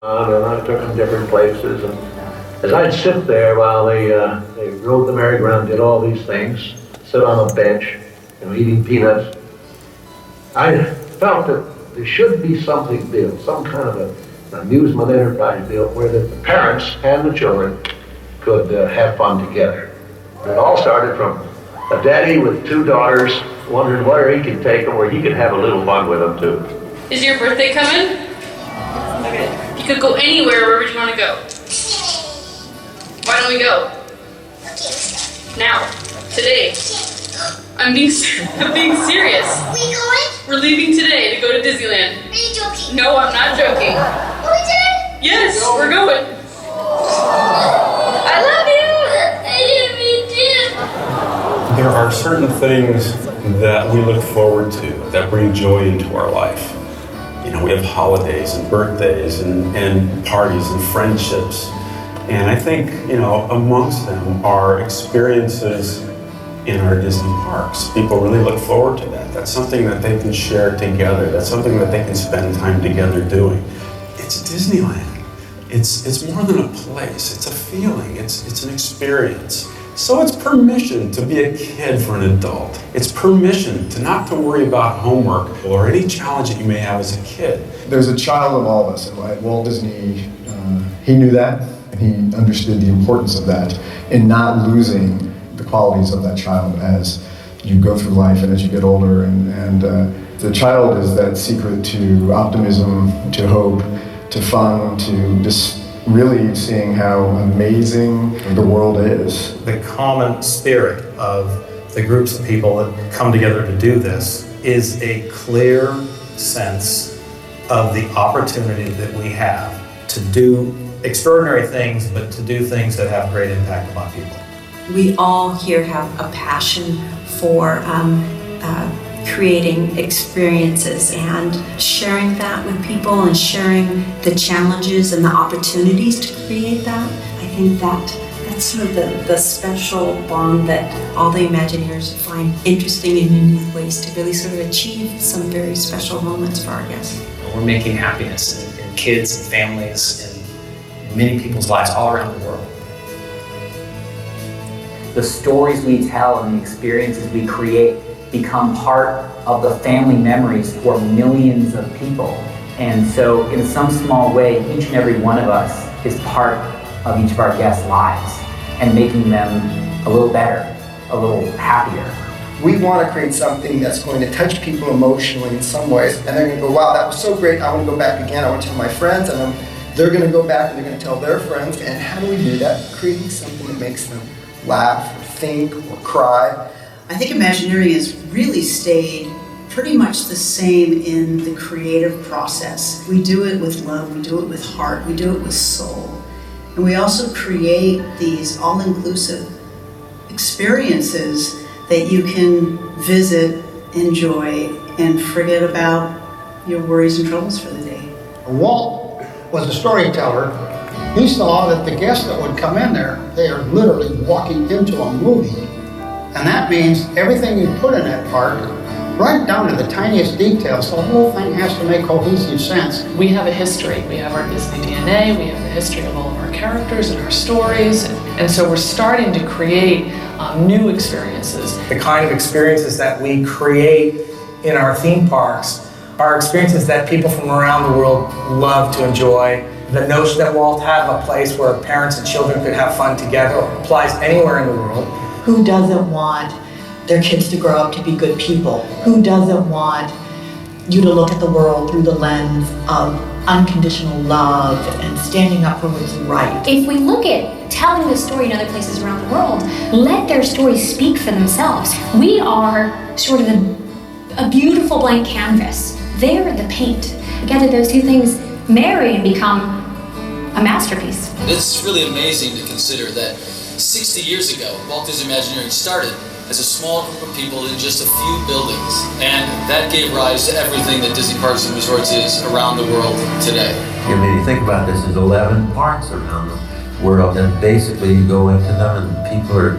And I took them different places. And as I'd sit there while they rode the merry-go-round, did all these things, sit on a bench, eating peanuts, I felt that there should be something built, some kind of an amusement enterprise built where the parents and the children could have fun together. It all started from a daddy with two daughters wondering where he could take them, where he could have a little fun with them too. Is your birthday coming? Okay. You could go anywhere. Where would you want to go? Why don't we go? Now. Today. I'm being serious. We going? We're leaving today to go to Disneyland. Are you joking? No, I'm not joking. Are we doing? Yes, we're going. I love you. I love you too. There are certain things that we look forward to that bring joy into our life. We have holidays and birthdays and parties and friendships. And I think, amongst them are experiences in our Disney parks. People really look forward to that. That's something that they can share together. That's something that they can spend time together doing. It's Disneyland. It's more than a place. It's a feeling. It's an experience. So it's permission to be a kid for an adult. It's permission to not to worry about homework or any challenge that you may have as a kid. There's a child in all of us. At Walt Disney, he knew that, and he understood the importance of that in not losing the qualities of that child as you go through life and as you get older. And the child is that secret to optimism, to hope, to fun, to just really seeing how amazing the world is. The common spirit of the groups of people that come together to do this is a clear sense of the opportunity that we have to do extraordinary things, but to do things that have great impact upon people. We all here have a passion for creating experiences and sharing that with people and sharing the challenges and the opportunities to create that. I think that's sort of the special bond that all the Imagineers find interesting and unique ways to really sort of achieve some very special moments for our guests. We're making happiness in kids and families and many people's lives all around the world. The stories we tell and the experiences we create become part of the family memories for millions of people. And so in some small way, each and every one of us is part of each of our guests' lives and making them a little better, a little happier. We want to create something that's going to touch people emotionally in some ways, and they're going to go, wow, that was so great, I want to go back again, I want to tell my friends, and they're going to go back and they're going to tell their friends. And how do we do that? Creating something that makes them laugh or think or cry. I think Imagineering has really stayed pretty much the same in the creative process. We do it with love, we do it with heart, we do it with soul. And we also create these all-inclusive experiences that you can visit, enjoy, and forget about your worries and troubles for the day. Walt was a storyteller. He saw that the guests that would come in there, they are literally walking into a movie. And that means everything you put in that park, right down to the tiniest details, the whole thing has to make cohesive sense. We have a history. We have our Disney DNA, we have the history of all of our characters and our stories. And so we're starting to create new experiences. The kind of experiences that we create in our theme parks are experiences that people from around the world love to enjoy. The notion that Walt had of a place where parents and children could have fun together applies anywhere in the world. Who doesn't want their kids to grow up to be good people? Who doesn't want you to look at the world through the lens of unconditional love and standing up for what's right? If we look at telling the story in other places around the world, let their stories speak for themselves. We are sort of a beautiful blank canvas. They're the paint. Together those two things marry and become a masterpiece. It's really amazing to consider that 60 years ago, Walt Disney Imagineering started as a small group of people in just a few buildings, and that gave rise to everything that Disney Parks and Resorts is around the world today. You think about this, there's 11 parks around the world, and basically you go into them and people are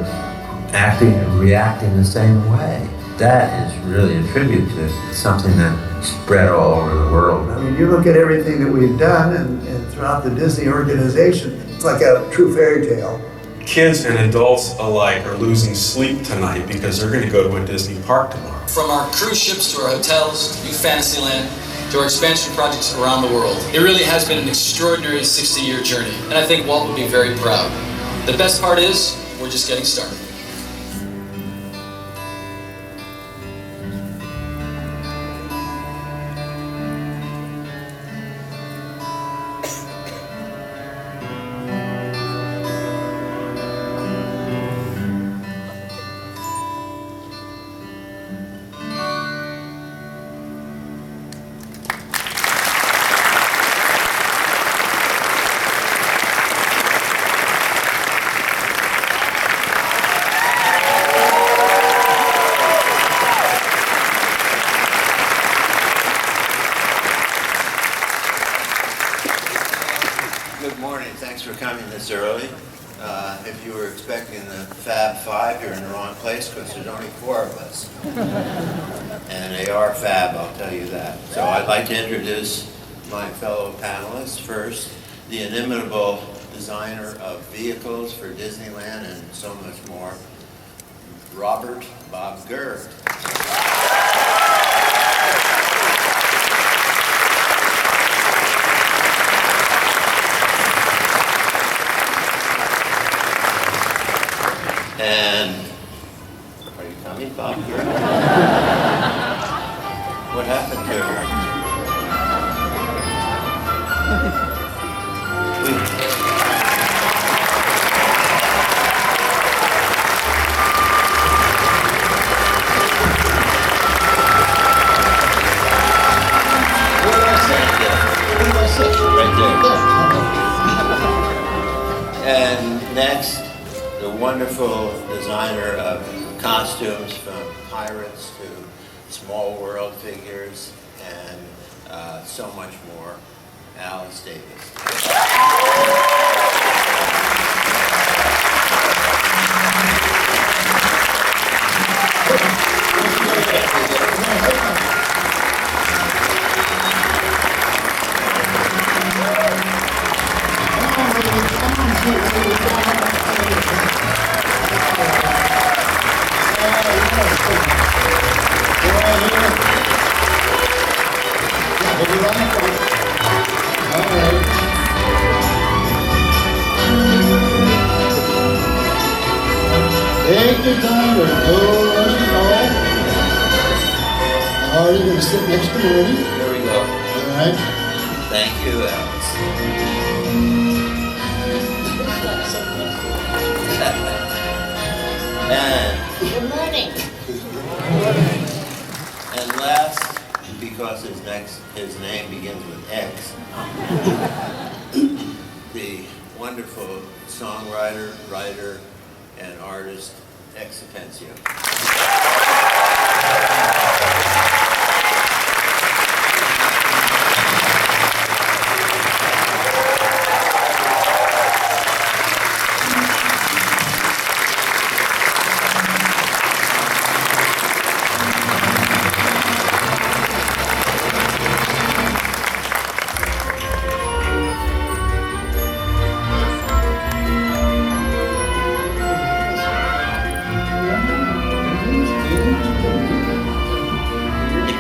acting and reacting the same way. that is really a tribute to something that spread all over the world. I mean, you look at everything that we've done and throughout the Disney organization, it's like a true fairy tale. Kids and adults alike are losing sleep tonight because they're going to go to a Disney park tomorrow. From our cruise ships to our hotels, to New Fantasyland, to our expansion projects around the world. It really has been an extraordinary 60-year journey, and I think Walt would be very proud. The best part is, we're just getting started. Good morning. Thanks for coming this early. If you were expecting the Fab Five, you're in the wrong place because there's only 4 of us. And they are fab, I'll tell you that. So I'd like to introduce my fellow panelists. First, the inimitable designer of vehicles for Disneyland and so much more, Bob Gurr. And are you coming, Bob? What happened to her? Right there. And next, the wonderful designer of costumes from pirates to small world figures and so much more, Alice Davis. Take your time to go rushing home. Are you going to sit next to Marty? Here we go. All right. Thank you, Alice. And Good morning. And last, because his name begins with X, the wonderful songwriter, writer, and artist, X Atencio.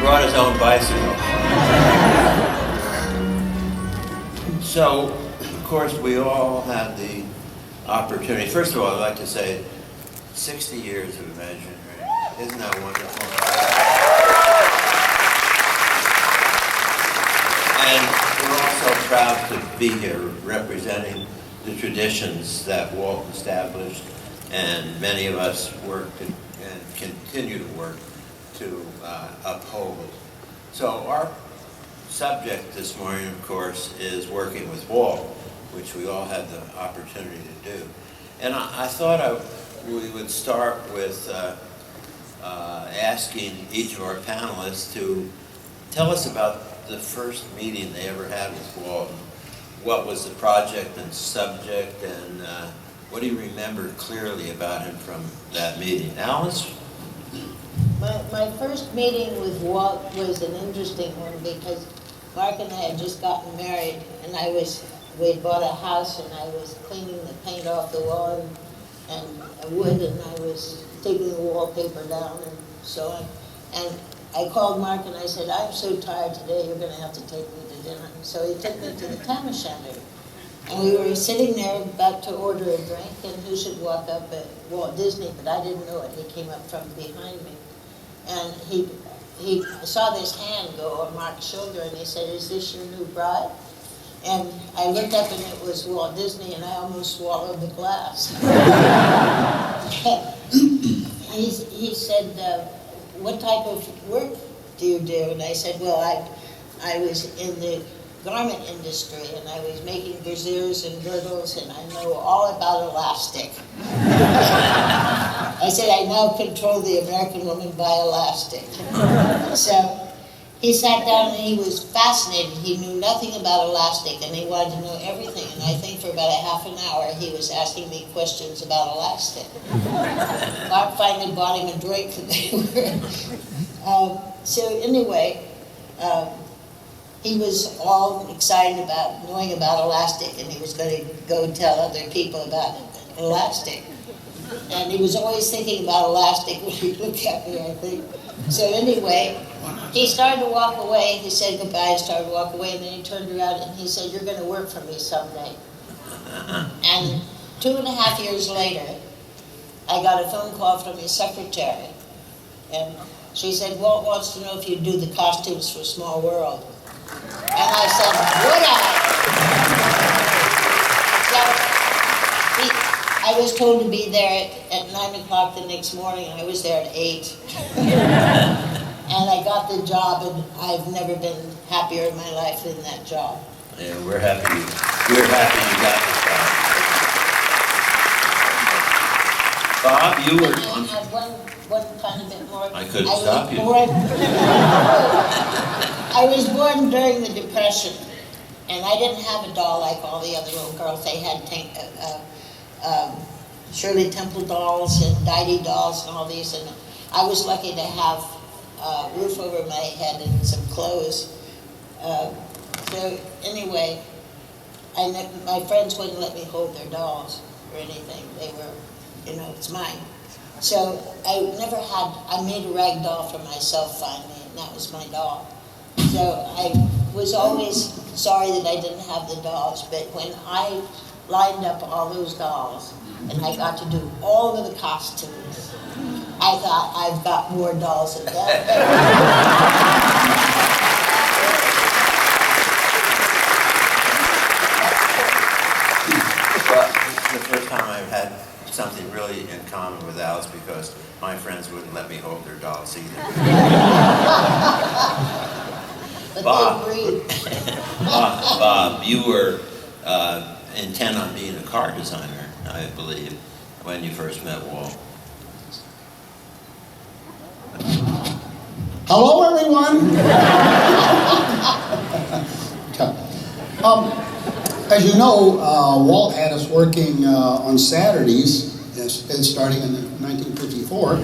Brought his own bicycle. So, of course, we all had the opportunity. First of all, I'd like to say 60 years of Imagineering. Isn't that wonderful? And we're also proud to be here representing the traditions that Walt established and many of us worked and continue to work to uphold. So our subject this morning, of course, is working with Walt, which we all had the opportunity to do. And I thought we would start with asking each of our panelists to tell us about the first meeting they ever had with Walt. What was the project and subject, and what do you remember clearly about him from that meeting? Alice? My first meeting with Walt was an interesting one because Mark and I had just gotten married, and we had bought a house, and I was cleaning the paint off the wall and wood, and I was taking the wallpaper down and so on. And I called Mark and I said, I'm so tired today, you're going to have to take me to dinner. So he took me to the Tam O'Shanter. And we were sitting there about to order a drink, and who should walk up but Walt Disney, but I didn't know it. He came up from behind me. And he saw this hand go on Mark's shoulder, and he said, is this your new bride? And I looked up, and it was Walt Disney, and I almost swallowed the glass. He said, what type of work do you do? And I said, well, I was in the garment industry, and I was making brassieres and girdles, and I know all about elastic. I said, I now control the American woman by elastic. So he sat down and he was fascinated. He knew nothing about elastic, and he wanted to know everything. And I think for about a half an hour, he was asking me questions about elastic. Mark finally bought him a drink, and they were. So anyway, he was all excited about knowing about elastic, and he was going to go tell other people about elastic. And he was always thinking about elastic when he looked at me, I think. So anyway, he started to walk away. He said goodbye, started to walk away, and then he turned around and he said, you're going to work for me someday. And 2.5 years later, I got a phone call from his secretary. And she said, Walt wants to know if you'd do the costumes for Small World. And I said, would I? I was told to be there at 9 o'clock the next morning, and I was there at 8. And I got the job, and I've never been happier in my life than that job. Yeah, we're happy you got this job. Bob, you were... I have one tiny bit more. I couldn't stop you. I was born during the Depression, and I didn't have a doll like all the other little girls. They had Shirley Temple dolls and Didi dolls and all these, and I was lucky to have a roof over my head and some clothes. So anyway, my friends wouldn't let me hold their dolls or anything. They were, it's mine. So I made a rag doll for myself finally, and that was my doll. So I was always sorry that I didn't have the dolls, but when I lined up all those dolls and I got to do all of the costumes, I thought, I've got more dolls than that. Well, the first time I've had something really in common with Alice, because my friends wouldn't let me hold their dolls either. Bob, you were intent on being a car designer, I believe, when you first met Walt. Hello, everyone. As you know, Walt had us working on Saturdays, starting in 1954.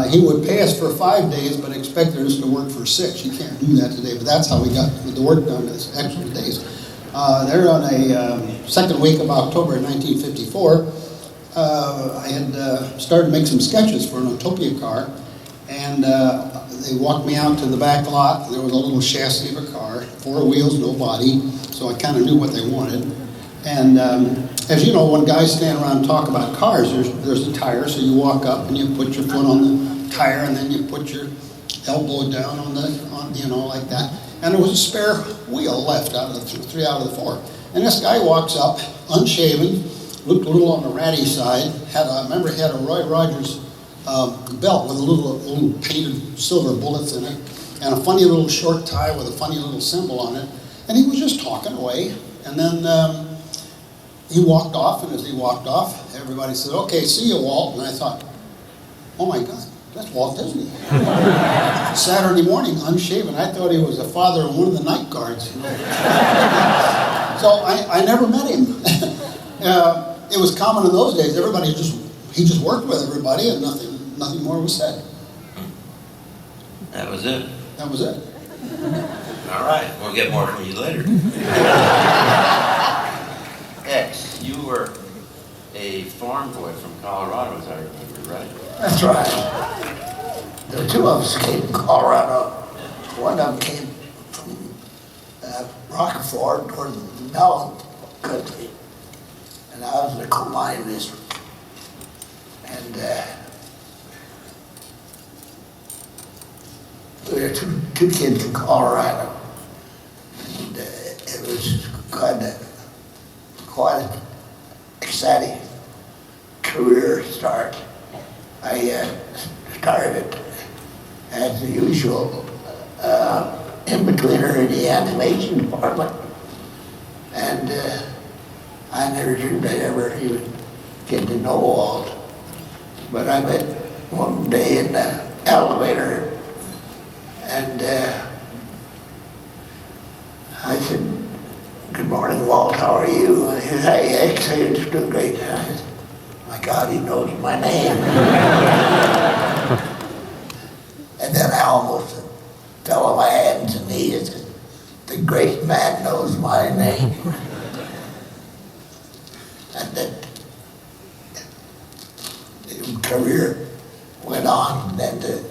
He would pay us for 5 days, but expected us to work for 6. You can't do that today, but that's how we got the work done, as extra days. There on a second week of October 1954, I had started to make some sketches for an Utopia car, and they walked me out to the back lot, and there was a little chassis of a car, 4 wheels, no body, so I kind of knew what they wanted. And as you know, when guys stand around and talk about cars, there's a tire, so you walk up and you put your foot on the tire, and then you put your elbow down on like that. And there was a spare wheel left out of the 3 out of the 4. And this guy walks up, unshaven, looked a little on the ratty side, I remember he had a Roy Rogers belt with a little painted silver bullets in it, and a funny little short tie with a funny little symbol on it. And he was just talking away. And then he walked off, and as he walked off, everybody said, okay, see you, Walt. And I thought, oh my God, that's Walt Disney. Saturday morning, unshaven. I thought he was the father of one of the night guards. So I never met him. It was common in those days. He just worked with everybody, and nothing more was said. That was it? That was it. All right, we'll get more from you later. X, you were a farm boy from Colorado, as I remember, right? That's right. The two of us came from Colorado. One of them came from Rockefort, toward the Mellon country. And I was in the coal mine district. And we were two kids from Colorado. And it was quite an exciting career start. I started as the usual in-betweener in the animation department. And I never dreamed I'd ever even get to know Walt. But I met one day in the elevator, and I said, "Good morning, Walt, how are you?" And he said, "Hey, X, I'm doing great." And I said, "My God, he knows my name." And then I almost fell on my hands and knees. The great man knows my name. And then the career went on, and then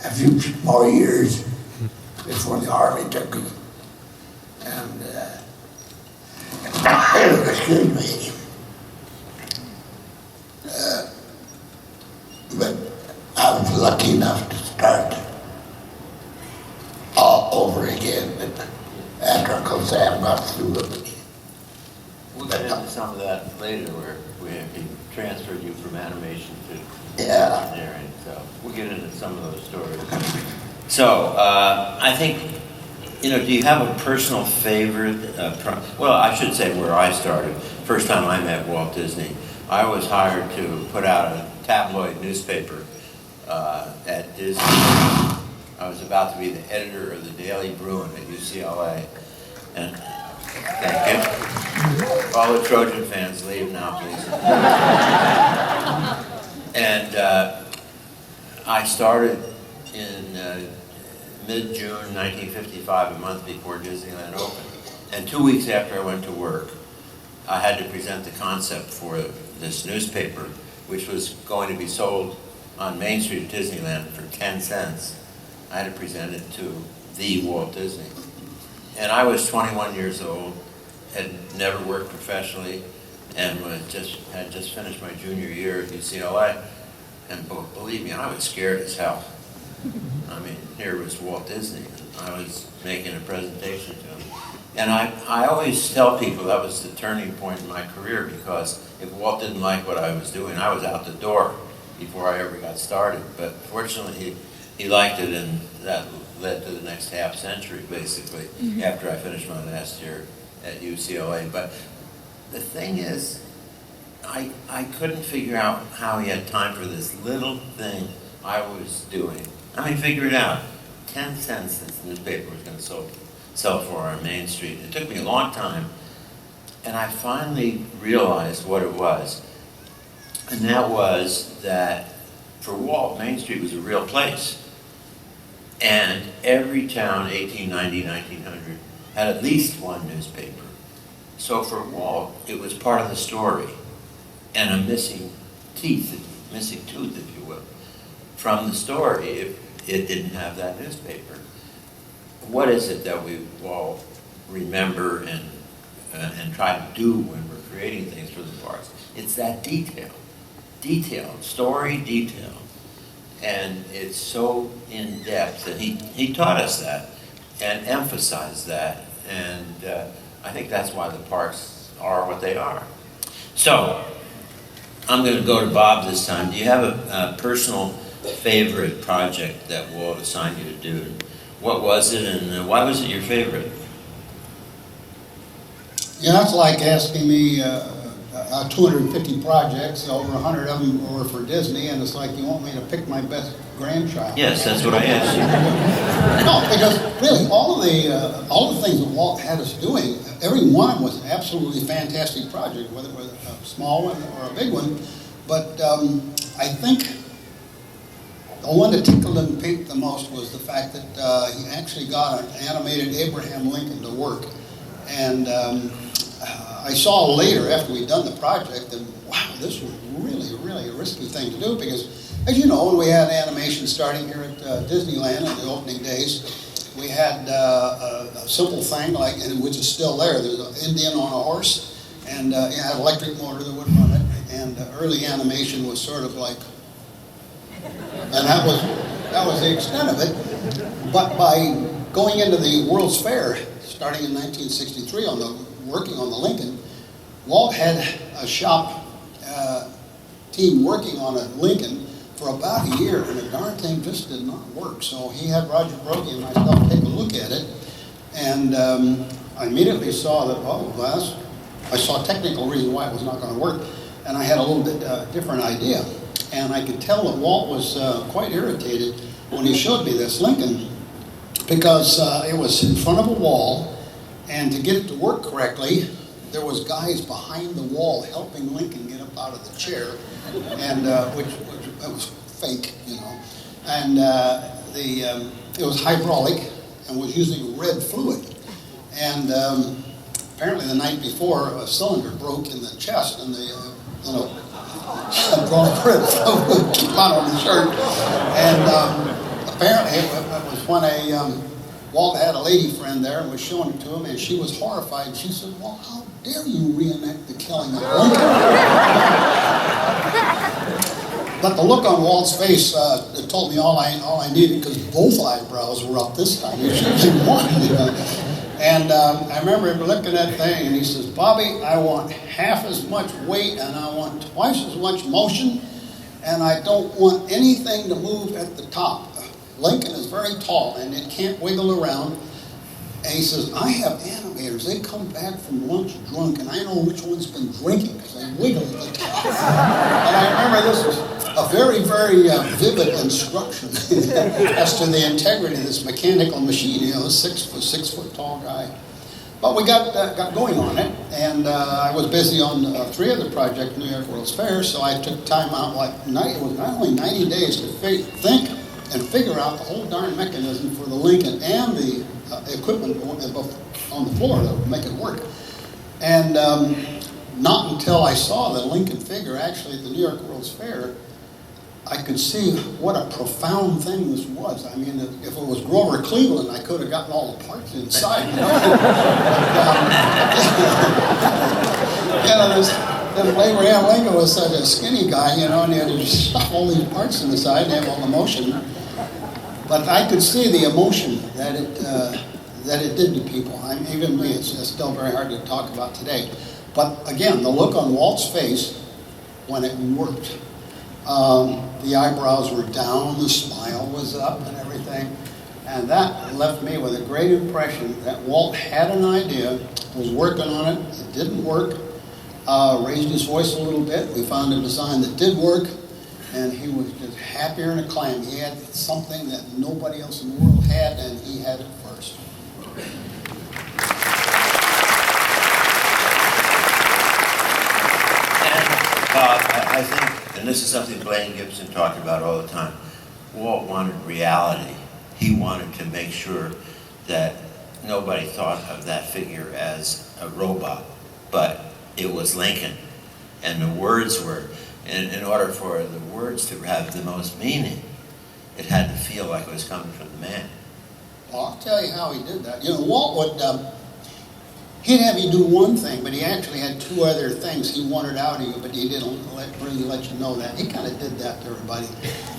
a few more years before the Army took me. And, excuse me. But I was lucky enough to start all over again after Uncle Sam got through with me. We'll get into some of that later, where he transferred you from animation to engineering. So we'll get into some of those stories. So I think, do you have a personal favorite? Well, I should say where I started. First time I met Walt Disney, I was hired to put out a tabloid newspaper at Disney. I was about to be the editor of the Daily Bruin at UCLA. And thank you. All the Trojan fans, leave now, please. And I started in mid-June 1955, a month before Disneyland opened. And 2 weeks after I went to work, I had to present the concept for this newspaper, which was going to be sold on Main Street at Disneyland for 10 cents. I had to present it to the Walt Disney. And I was 21 years old, had never worked professionally, and had just finished my junior year at UCLA. And believe me, I was scared as hell. I mean, here was Walt Disney, and I was making a presentation to him. And I always tell people that was the turning point in my career, because if Walt didn't like what I was doing, I was out the door before I ever got started. But fortunately, he liked it, and that led to the next half century, basically, after I finished my last year at UCLA. But the thing is, I couldn't figure out how he had time for this little thing I was doing. I mean, figure it out. 10 cents this newspaper was going to sell for on Main Street. It took me a long time, and I finally realized what it was. And that was that for Walt, Main Street was a real place. And every town, 1890, 1900, had at least one newspaper. So for Walt, it was part of the story, and a missing tooth, if you will, from the story if it didn't have that newspaper. What is it that we all remember and try to do when we're creating things for the parks? It's that detail, story detail. And it's so in-depth, and he taught us that and emphasized that, and I think that's why the parks are what they are. So, I'm going to go to Bob this time. Do you have a personal favorite project that Walt assigned you to do? What was it, and why was it your favorite? Yeah, that's like asking me 250 projects, over 100 of them were for Disney, and it's like you want me to pick my best grandchild. Yes, that's what I asked you. No, because really, all the things that Walt had us doing, every one was an absolutely fantastic project, whether it was a small one or a big one. But I think The one that tickled him pink the most was the fact that he actually got an animated Abraham Lincoln to work. And I saw later, after we'd done the project, that wow, this was really, really a risky thing to do because, as you know, when we had animation starting here at Disneyland in the opening days, we had a simple thing like, and which is still there. There's an Indian on a horse, and it had an electric motor that would run it. And early animation was sort of like, and that was the extent of it. But by going into the World's Fair, starting in 1963, working on the Lincoln, Walt had a shop team working on a Lincoln for about a year, and the darn thing just did not work. So he had Roger Brokey and myself take a look at it, and I immediately saw that, I saw a technical reason why it was not going to work, and I had a little bit different idea. And I could tell that Walt was quite irritated when he showed me this Lincoln, because it was in front of a wall, and to get it to work correctly, there was guys behind the wall helping Lincoln get up out of the chair, and which was fake, you know. And it was hydraulic and was using red fluid. And apparently the night before, a cylinder broke in the chest, and the hydraulic red fluid came out on the shirt. And apparently it was when Walt had a lady friend there and was showing it to him, and she was horrified. She said, "Well, how dare you reenact the killing of Lincoln?" But the look on Walt's face it told me all I needed, because both eyebrows were up this time. He should have been one, you know. And I remember him looking at that thing, and he says, "Bobby, I want half as much weight, and I want twice as much motion, and I don't want anything to move at the top. Lincoln is very tall, and it can't wiggle around." And he says, "I have animators. They come back from lunch drunk, and I know which one's been drinking because they wiggle at the top." And I remember this was a very, very vivid instruction as to the integrity of this mechanical machine. You know, a 6 foot tall guy. But we got going on it, and I was busy on 3 other projects, New York World's Fair, so I took time out. It was not only 90 days to think and figure out the whole darn mechanism for the Lincoln and the equipment on the floor that would make it work. And not until I saw the Lincoln figure actually at the New York World's Fair, I could see what a profound thing this was. I mean, if it was Grover Cleveland, I could have gotten all the parts inside. You know? This Abraham Lincoln was such a skinny guy, you know, and he had to just stuff all these parts in the side and have all the motion. But I could see the emotion that it did to people. Even me, it's still very hard to talk about today. But again, the look on Walt's face when it worked. The eyebrows were down, the smile was up and everything. And that left me with a great impression that Walt had an idea, was working on it, it didn't work, raised his voice a little bit. We found a design that did work, and he was just happier than a clam. He had something that nobody else in the world had, and he had it first. I think, and this is something Blaine Gibson talked about all the time, Walt wanted reality. He wanted to make sure that nobody thought of that figure as a robot, but it was Lincoln. And the words were, in order for the words to have the most meaning, it had to feel like it was coming from the man. Well, I'll tell you how he did that. You know, Walt would, he'd have you do one thing, but he actually had 2 other things he wanted out of you, but he didn't really let you know that. He kind of did that to everybody.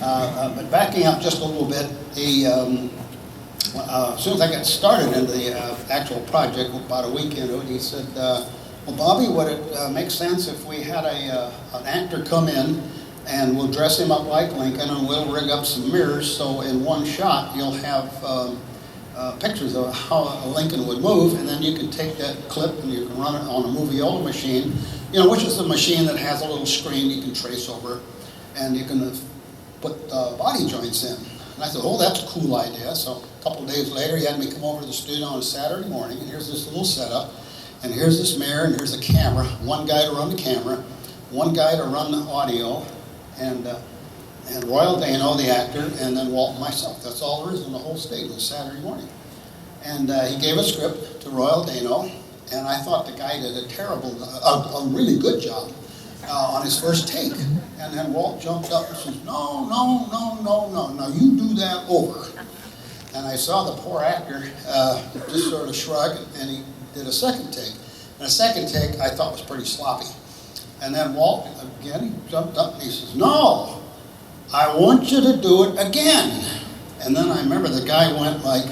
But backing up just a little bit, he, as soon as I got started into the actual project, about a week into it, he said, "Well, Bobby, would it make sense if we had an actor come in and we'll dress him up like Lincoln and we'll rig up some mirrors so in one shot you'll have pictures of how a Lincoln would move, and then you can take that clip and you can run it on a Moviola machine, you know, which is a machine that has a little screen you can trace over, and you can put body joints in." And I said, "Oh, that's a cool idea." So a couple of days later, he had me come over to the studio on a Saturday morning, and here's this little setup, and here's this mirror, and here's a camera, one guy to run the camera, one guy to run the audio, and and Royal Dano, the actor, and then Walt and myself. That's all there is in the whole state. It was Saturday morning. And he gave a script to Royal Dano, and I thought the guy did a really good job on his first take. And then Walt jumped up and says, no, now you do that over. And I saw the poor actor just sort of shrug, and he did a second take. And a second take I thought was pretty sloppy. And then Walt, again, he jumped up and he says, no, I want you to do it again. And then I remember the guy went like,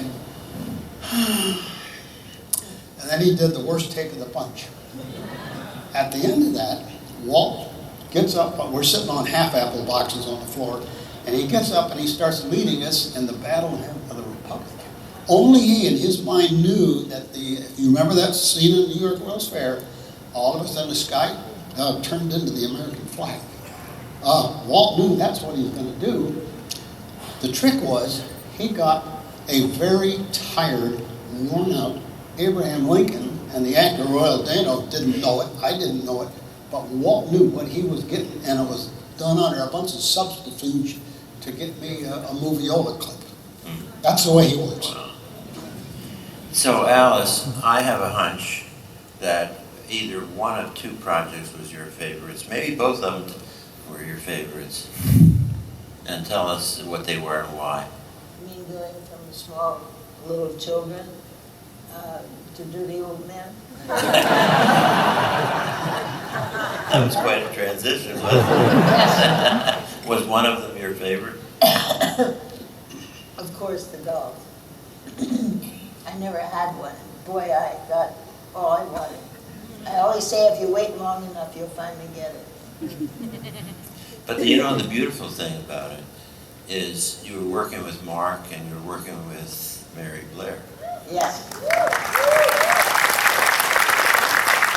and then he did the worst take of the bunch. At the end of that, Walt gets up, we're sitting on half apple boxes on the floor, and he gets up and he starts leading us in the Battle of the Republic. Only he in his mind knew that if you remember that scene in the New York World's Fair, all of a sudden the sky turned into the American flag. Walt knew that's what he was going to do. The trick was he got a very tired, worn out Abraham Lincoln, and the actor Royal Dano didn't know it, I didn't know it, but Walt knew what he was getting, and it was done under a bunch of subterfuge to get me a moviola clip. That's the way he works. So Alice, I have a hunch that either one of two projects was your favorites, maybe both of them were your favorites. And tell us what they were and why. You mean going from small little children to dirty old men? That was quite a transition, wasn't it? Was one of them your favorite? Of course, the dog. I never had one. Boy, I got all I wanted. I always say if you wait long enough, you'll finally get it. But you know, the beautiful thing about it is you were working with Mark and you were working with Mary Blair. Yes.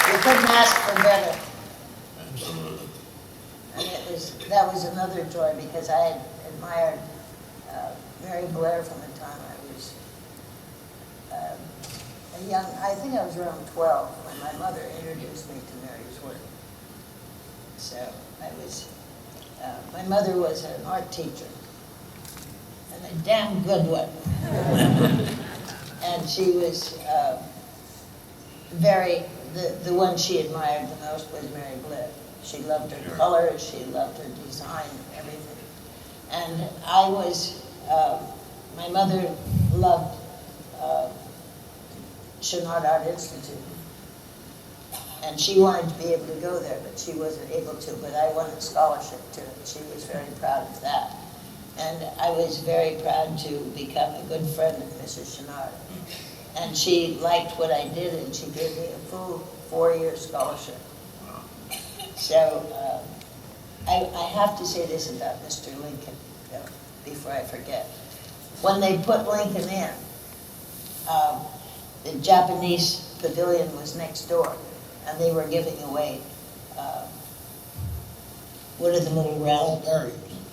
You couldn't ask for better. Absolutely. And that was another joy because I had admired Mary Blair from the time I was a young, I think I was around 12 when my mother introduced me to Mary's work. So I was, my mother was an art teacher, and a damn good one. And she was the one she admired the most was Mary Blair. She loved her colors, she loved her design, everything. And I was, my mother loved Chouinard Art Institute. And she wanted to be able to go there, but she wasn't able to. But I won a scholarship to it. She was very proud of that. And I was very proud to become a good friend of Mrs. Chouinard. And she liked what I did, and she gave me a full 4-year scholarship. So I have to say this about Mr. Lincoln, though, before I forget. When they put Lincoln in, the Japanese pavilion was next door, and they were giving away, what are the little round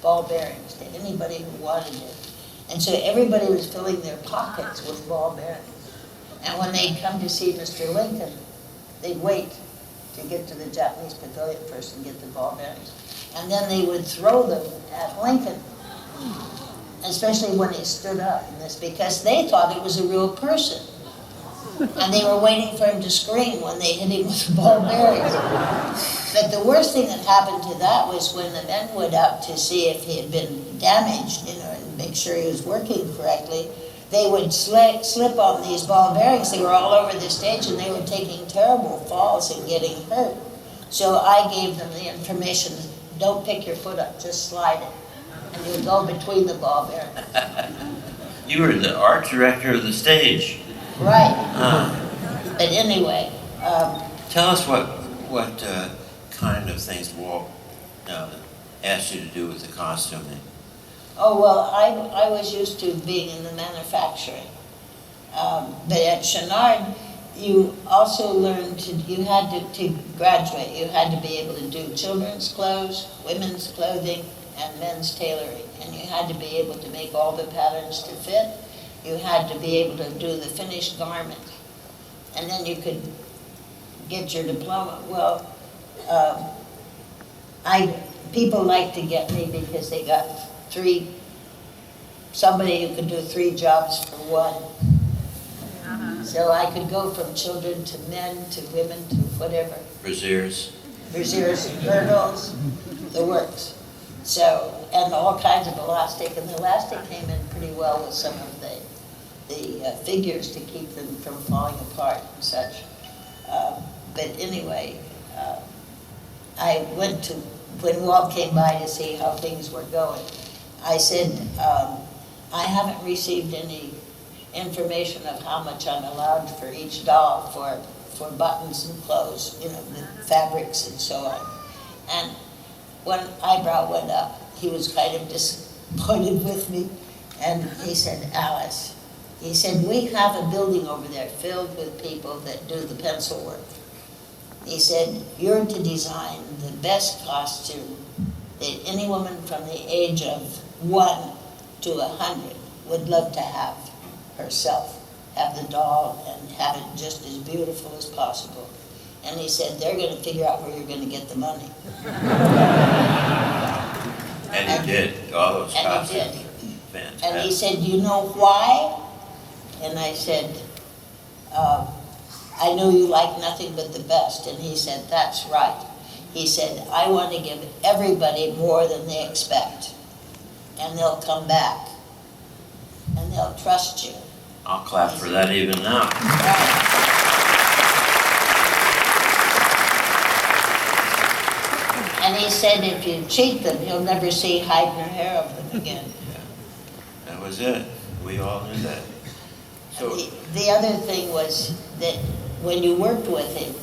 ball bearings to anybody who wanted it. And so everybody was filling their pockets with ball bearings. And when they'd come to see Mr. Lincoln, they'd wait to get to the Japanese pavilion first and get the ball bearings. And then they would throw them at Lincoln, especially when he stood up in this, because they thought it was a real person. And they were waiting for him to scream when they hit him with the ball bearings. But the worst thing that happened to that was when the men went out to see if he had been damaged, and make sure he was working correctly, they would slip on these ball bearings. They were all over the stage, and they were taking terrible falls and getting hurt. So I gave them the information, don't pick your foot up, just slide it. And you'll go between the ball bearings. You were the art director of the stage. Right. But anyway. Tell us what kind of things Walt asked you to do with the costuming. Oh, well, I was used to being in the manufacturing. But at Chouinard, you also learned you had to graduate. You had to be able to do children's clothes, women's clothing, and men's tailoring. And you had to be able to make all the patterns to fit. You had to be able to do the finished garment. And then you could get your diploma. Well, I people like to get me because they got somebody who could do 3 jobs for one. So I could go from children to men to women to whatever. Braziers. Braziers and girdles, the works. So, and all kinds of elastic, and the elastic came in pretty well with some of the figures to keep them from falling apart and such. But anyway, I went to, when Walt came by to see how things were going, I said, I haven't received any information of how much I'm allowed for each doll for buttons and clothes, you know, the fabrics and so on. And one eyebrow went up. He was kind of disappointed with me. And he said, Alice, he said, we have a building over there filled with people that do the pencil work. He said, you're to design the best costume that any woman from the age of 1 to 100 would love to have herself, have the doll and have it just as beautiful as possible. And he said, they're going to figure out where you're going to get the money. And he did, all those costumes. And he did. Fantastic. And he said, you know why? And I said, I know you like nothing but the best. And he said, that's right. He said, I want to give everybody more than they expect. And they'll come back. And they'll trust you. I'll clap for that even now. And he said, if you cheat them, you'll never see hide nor hair of them again. Yeah. That was it. We all knew that. So the other thing was that when you worked with him,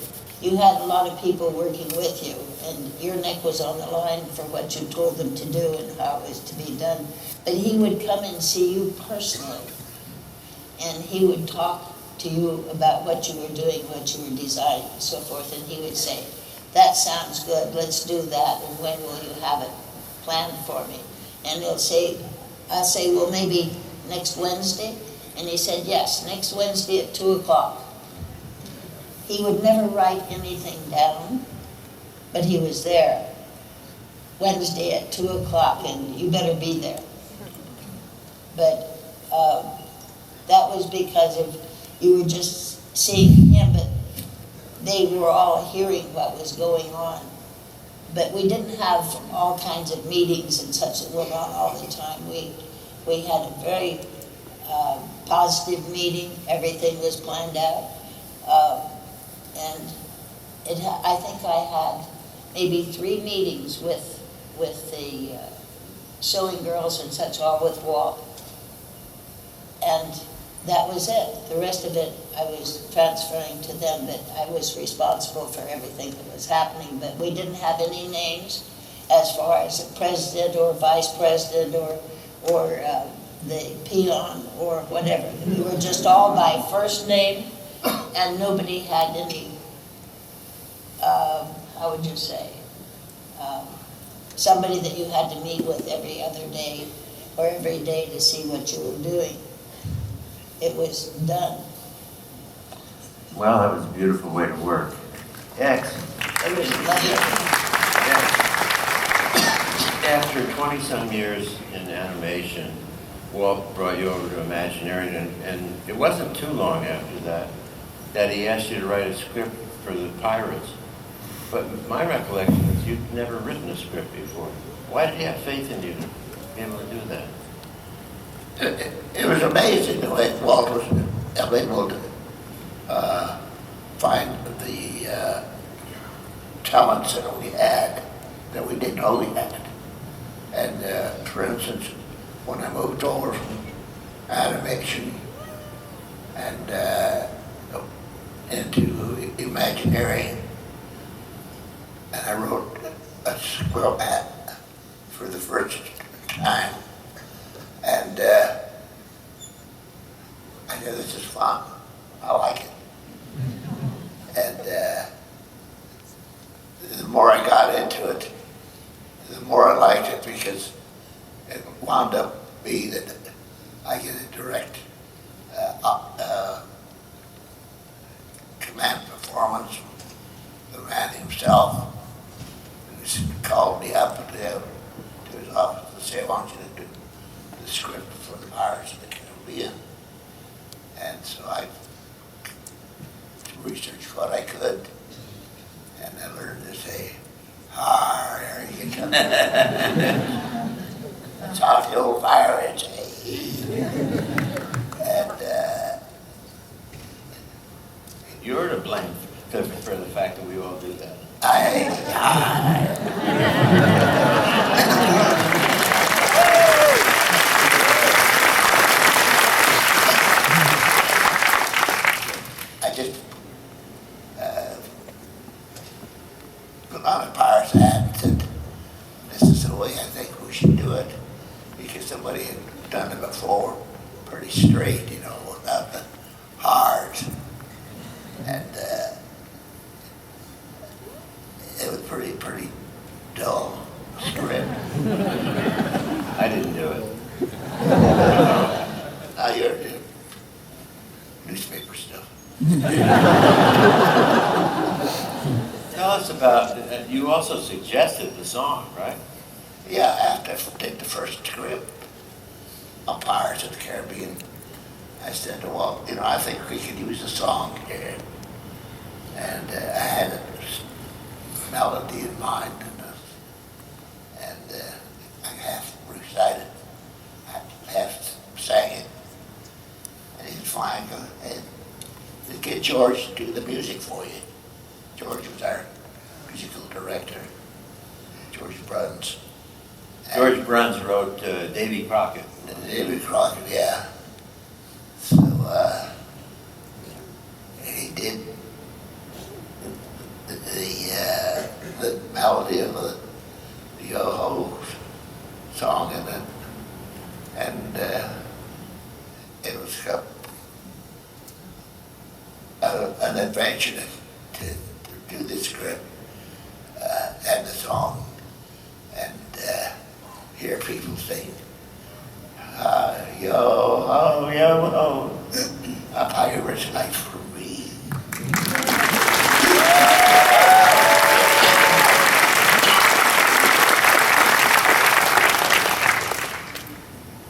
you had a lot of people working with you, and your neck was on the line for what you told them to do and how it was to be done. But he would come and see you personally, and he would talk to you about what you were doing, what you were designing, and so forth, and he would say, that sounds good, let's do that, and when will you have it planned for me? And I'll say, well, maybe next Wednesday? And he said, yes, next Wednesday at 2 o'clock. He would never write anything down, but he was there. Wednesday at 2 o'clock, and you better be there. But that was because of you were just seeing him, but they were all hearing what was going on. But we didn't have all kinds of meetings and such that went on all the time. We had a very positive meeting. Everything was planned out. And I think I had maybe 3 meetings with the sewing girls and such, all with Walt. And that was it. The rest of it I was transferring to them, but I was responsible for everything that was happening. But we didn't have any names as far as a president or vice president or the peon or whatever. We were just all by first name, and nobody had any, how would you say, somebody that you had to meet with every other day or every day to see what you were doing. It was done. well, that was a beautiful way to work. X. It was lovely. After 20-some years in animation, Walt brought you over to Imagineering, and it wasn't too long after that he asked you to write a script for the Pirates. But my recollection is you'd never written a script before. Why did he have faith in you to be able to do that? It was amazing the way Walt was able to find the talents that we had that we didn't know we had. And for instance, when I moved over from animation and into Imagineering, and I wrote a squirrel hat for the first time. And I know this is fun. I like it. And the more I got into it, the more I liked it, because it wound up being that I get a direct command performance from the man himself, who's called me up what I could. And I learned to say, "Har, there you come." That's how the old pirates say. And You're to blame for the fact that we all do that. I just put on a pirate's hat and said, this is the way I think we should do it, because somebody had done it before, pretty straight, you know, without the hard. And it was pretty dull script. I didn't do it. Now you're doing newspaper stuff. Tell us about, you also suggested the song, right? Yeah, after I did the first script on Pirates of the Caribbean, I said, well, you know, I think we could use a song here. And I had a melody in mind, and I half recited, half sang it. And he was fine, and to get George to do the music for you. George was our musical director, George Bruns. George Bruns wrote Davy Crockett. Davy Crockett, yeah. So he did the melody of the Yo-Ho song in it, and it was an adventure to do the script and the song, and hear people sing, yo-ho, yo-ho, a pirate's life for me.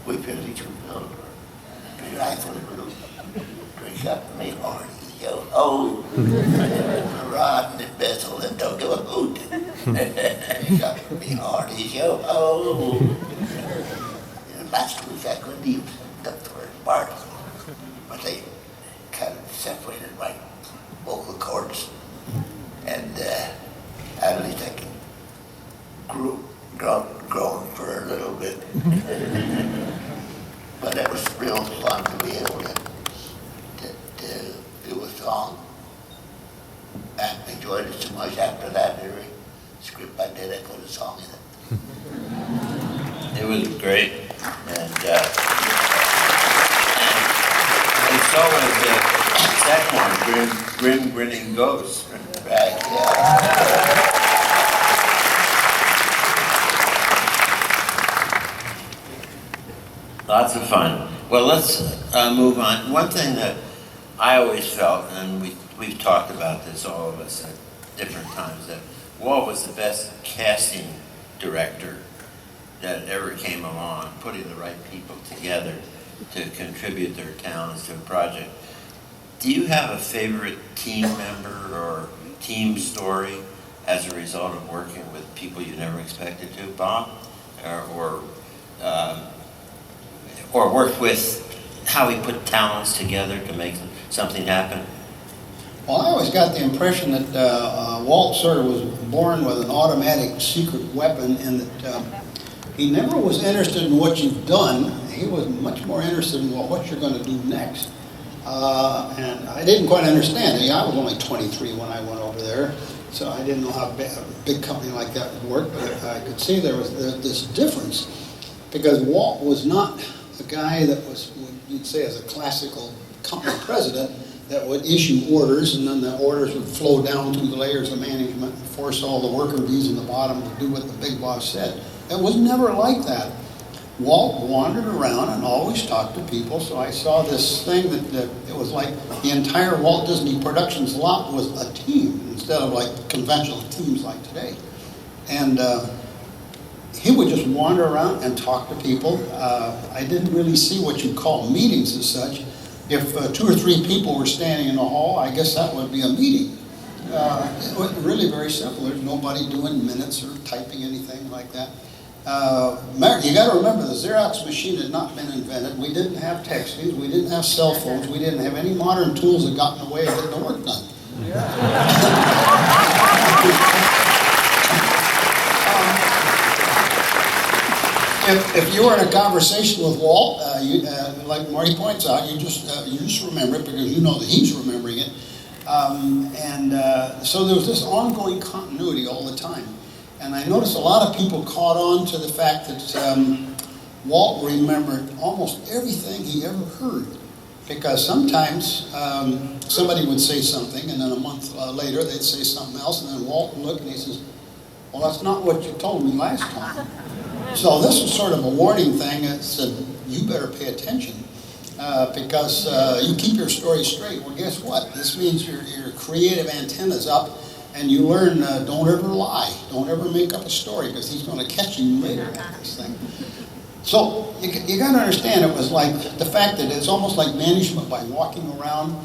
We really do know. Rifle group, drink up me horny, yo-ho. Rod and Bethel and don't do a hoot. Drink up me horny, yo-ho. Last week I couldn't use the first part, but they kind of separated my vocal cords, and at least I can groan for a little bit. But it was real fun to be able to do a song. And I enjoyed it so much after that, every script I did, I put a song in it. It was great. And so was the second one, Grim Grinning Ghost. Right, yeah. Lots of fun. Well, let's move on. One thing that I always felt, and we've talked about this, all of us, at different times, that Walt was the best casting director that ever came along, putting the right people together to contribute their talents to a project. Do you have a favorite team member or team story as a result of working with people you never expected to, Bob? Or worked with how he put talents together to make something happen? Well, I always got the impression that Walt sort of was born with an automatic secret weapon, and that he never was interested in what you've done. He was much more interested in what you're going to do next. And I didn't quite understand it. I was only 23 when I went over there, so I didn't know how a big company like that would work, but I could see there was this difference, because Walt was not a guy that was, what you'd say, as a classical company president, that would issue orders, and then the orders would flow down through the layers of management and force all the worker bees in the bottom to do what the big boss said. It was never like that. Walt wandered around and always talked to people, so I saw this thing that it was like the entire Walt Disney Productions lot was a team, instead of like conventional teams like today. And he would just wander around and talk to people. I didn't really see what you'd call meetings as such, If 2 or 3 people were standing in the hall, I guess that would be a meeting. It was really very simple. There's nobody doing minutes or typing anything like that. You got to remember, the Xerox machine had not been invented. We didn't have texting. We didn't have cell phones. We didn't have any modern tools that got in the way of getting the work done. If you were in a conversation with Walt, like Marty points out, you just remember it because you know that he's remembering it. So there was this ongoing continuity all the time. And I noticed a lot of people caught on to the fact that Walt remembered almost everything he ever heard. Because sometimes somebody would say something, and then a month later they'd say something else, and then Walt would look and he says, well, that's not what you told me last time. So this was sort of a warning thing that said, you better pay attention because you keep your story straight. Well, guess what? This means your creative antenna's up, and you learn don't ever lie. Don't ever make up a story because he's going to catch you later at this thing. So you got to understand, it was like the fact that it's almost like management by walking around,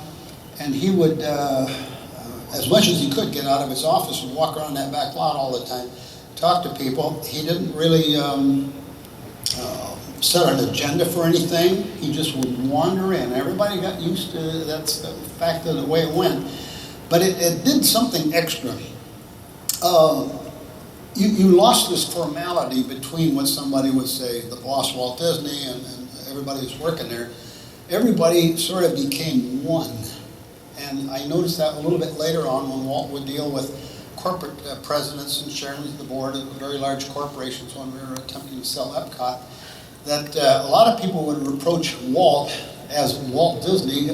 and he would, as much as he could, get out of his office and walk around that back lot all the time, talk to people. He didn't really set an agenda for anything. He just would wander in. Everybody got used to that's the fact of the way it went. But it did something extra. You lost this formality between what somebody would say, the boss Walt Disney and everybody who's working there. Everybody sort of became one. And I noticed that a little bit later on when Walt would deal with corporate presidents and chairmen of the board of very large corporations when we were attempting to sell Epcot, that a lot of people would reproach Walt as Walt Disney,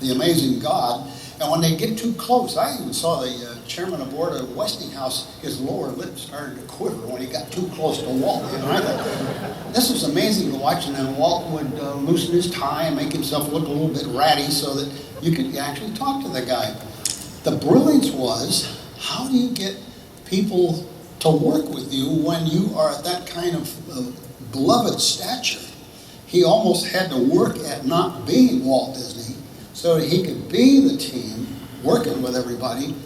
the amazing God. And when they get too close, I even saw the chairman of the board of Westinghouse, his lower lip started to quiver when he got too close to Walt. And I thought, this was amazing to watch, and then Walt would loosen his tie and make himself look a little bit ratty so that you could actually talk to the guy. The brilliance was, how do you get people to work with you when you are at that kind of beloved stature? He almost had to work at not being Walt Disney so that he could be the team working with everybody,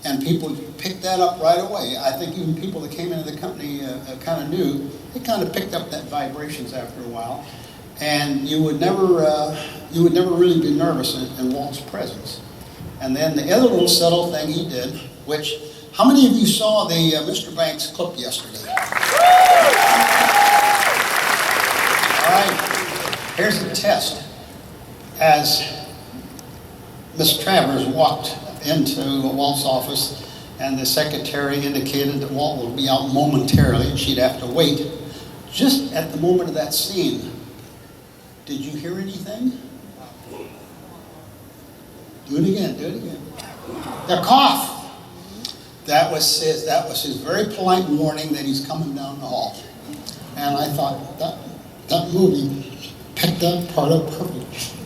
and people picked that up right away. I think even people that came into the company kind of knew, they kind of picked up that vibrations after a while, and you would never really be nervous in Walt's presence. And then the other little subtle thing he did, which, how many of you saw the Mr. Banks clip yesterday? All right, here's the test. As Miss Travers walked into Walt's office, and the secretary indicated that Walt would be out momentarily and she'd have to wait. Just at the moment of that scene, did you hear anything? Do it again, do it again. The cough. That was his very polite warning that he's coming down the hall. And I thought that movie picked that part up perfect.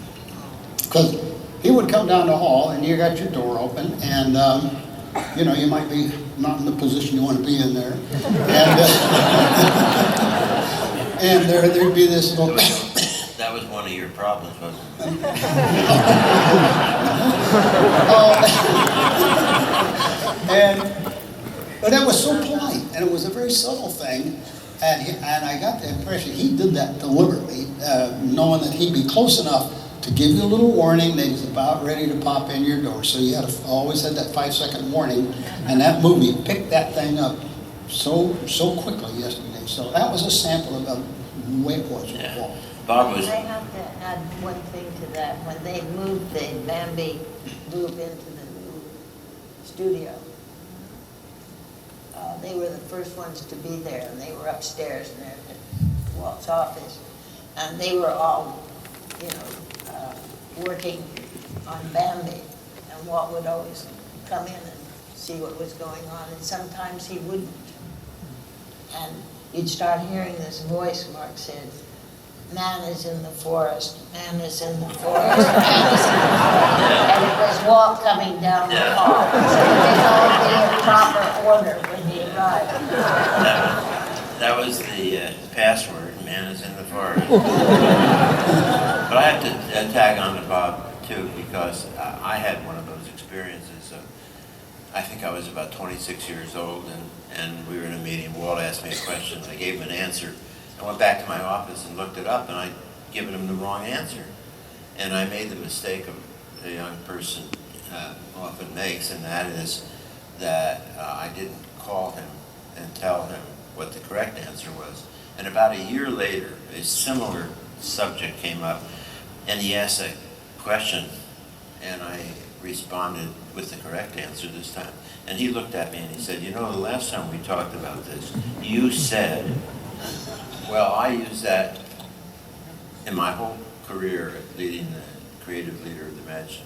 Because he would come down the hall and you got your door open, and you might be not in the position you want to be in there. And there'd be this little That was one of your problems, wasn't it? But that was so polite, and it was a very subtle thing, and I got the impression he did that deliberately, knowing that he'd be close enough to give you a little warning that he's about ready to pop in your door. So you always had that 5-second warning, and that movie picked that thing up so quickly yesterday. So that was a sample of the way it was. Yeah. Bob was. I have to add one thing to that. When they moved the Bambi loop into the new studio, they were the first ones to be there, and they were upstairs in Walt's office, and they were all, working on Bambi, and Walt would always come in and see what was going on, and sometimes he wouldn't. And you'd start hearing this voice, Mark said, man is in the forest, man is in the forest, man is in the forest. And it was Walt coming down the hall. So they'd all be in proper order when he arrived. That was the password. man is in the forest. But I have to tag on to Bob too, because I had one of those experiences. I think I was about 26 years old, and we were in a meeting. Walt asked me a question. I gave him an answer. I went back to my office and looked it up, and I'd given him the wrong answer. And I made the mistake of a young person often makes, and that is that I didn't call him and tell him what the correct answer was. And about a year later, a similar subject came up, and he asked a question, and I responded with the correct answer this time. And he looked at me and he said, you know, the last time we talked about this, you said, well, I used that in my whole career leading the creative leader of the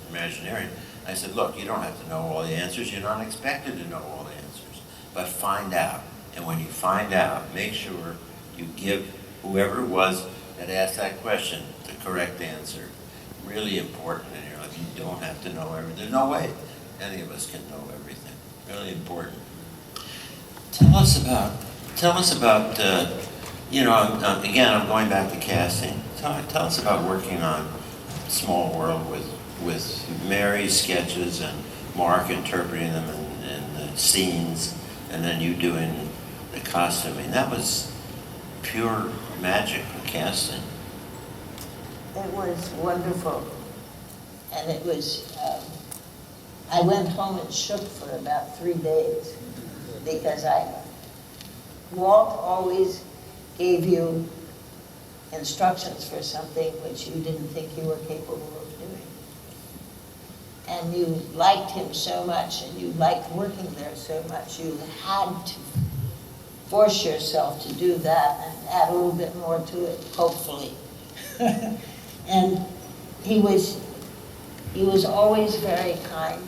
Imagineering. I said, look, you don't have to know all the answers. You're not expected to know all the answers, but find out. And when you find out, make sure you give whoever it was that asked that question the correct answer. Really important in your life. You don't have to know everything. There's no way any of us can know everything. Really important. Tell us about, you know, again, I'm going back to casting. Tell us about working on Small World with Mary's sketches and Mark interpreting them and the scenes, and then you doing the costuming. That was pure magic in casting. It was wonderful. And it was, I went home and shook for about 3 days because Walt always gave you instructions for something which you didn't think you were capable of doing. And you liked him so much, and you liked working there so much, you had to force yourself to do that and add a little bit more to it, hopefully. And he was always very kind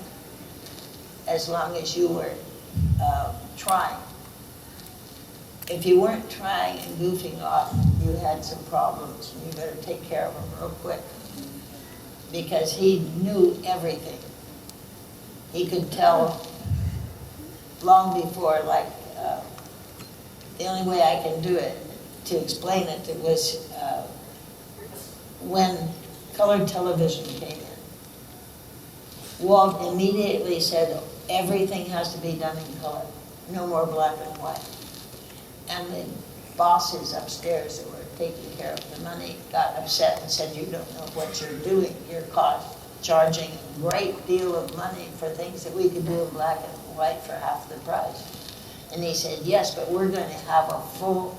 as long as you were trying. If you weren't trying and goofing off, you had some problems, and you better take care of them real quick. Because he knew everything. He could tell long before, like, the only way I can do it, to explain it, was when colored television came in. Walt immediately said, everything has to be done in color, no more black and white. And the bosses upstairs that were taking care of the money got upset and said, you don't know what you're doing. You're charging a great deal of money for things that we could do in black and white for half the price. And he said, yes, but we're going to have a full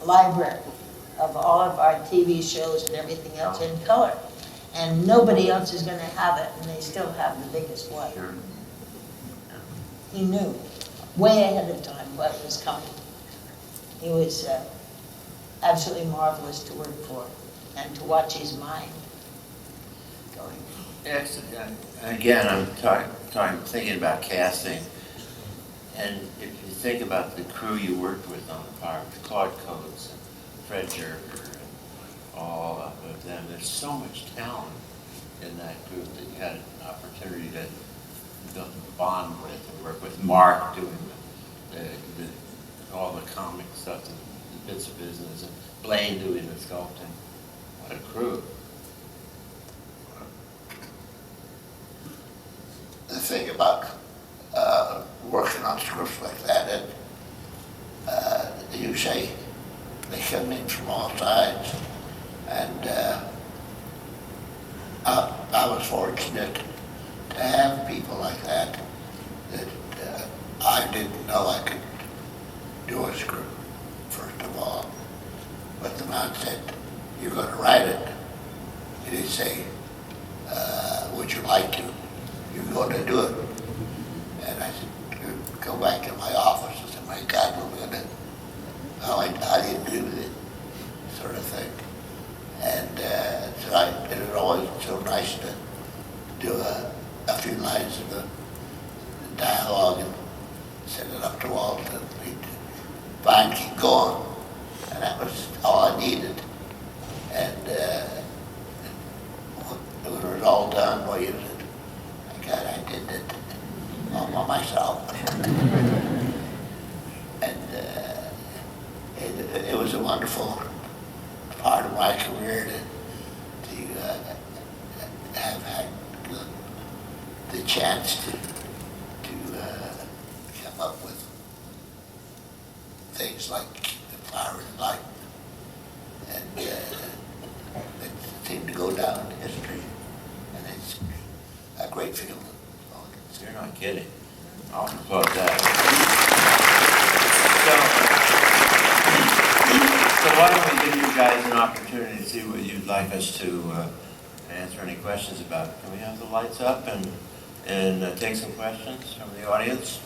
library of all of our TV shows and everything else in color. And nobody else is going to have it, and they still have the biggest one. Sure. He knew way ahead of time what was coming. He was absolutely marvelous to work for and to watch his mind going. Again, I'm thinking about casting, and if you think about the crew you worked with on the parks, Claude Coates and Fred Jerker and all of them, there's so much talent in that group that you had an opportunity to bond with and work with. Mark doing all the comic stuff, the bits of business, and Blaine doing the sculpting. What a crew. The thing about working on scripts like that, you say they come in from all sides, and I was fortunate to have people like that I didn't know I could do a script, first of all. But the man said, you're going to write it. He didn't say, would you like to? You're going to do it. And I said, go back to my office. I said, my God, we're going to, how do you do it? Sort of thing. And so it was always so nice to do a few lines of the dialogue and send it up to Walt, and he'd fine, keep going. And that was all I needed. And when it was all done, well, you said, my God, I did it all by myself. And of my career to have had the chance to come up with things like the Flower of Light, and it seemed to go down in history, and it's a great feeling. You're not kidding. I'll applaud that. So why don't we give you guys an opportunity to see what you'd like us to answer any questions about. Can we have the lights up and take some questions from the audience?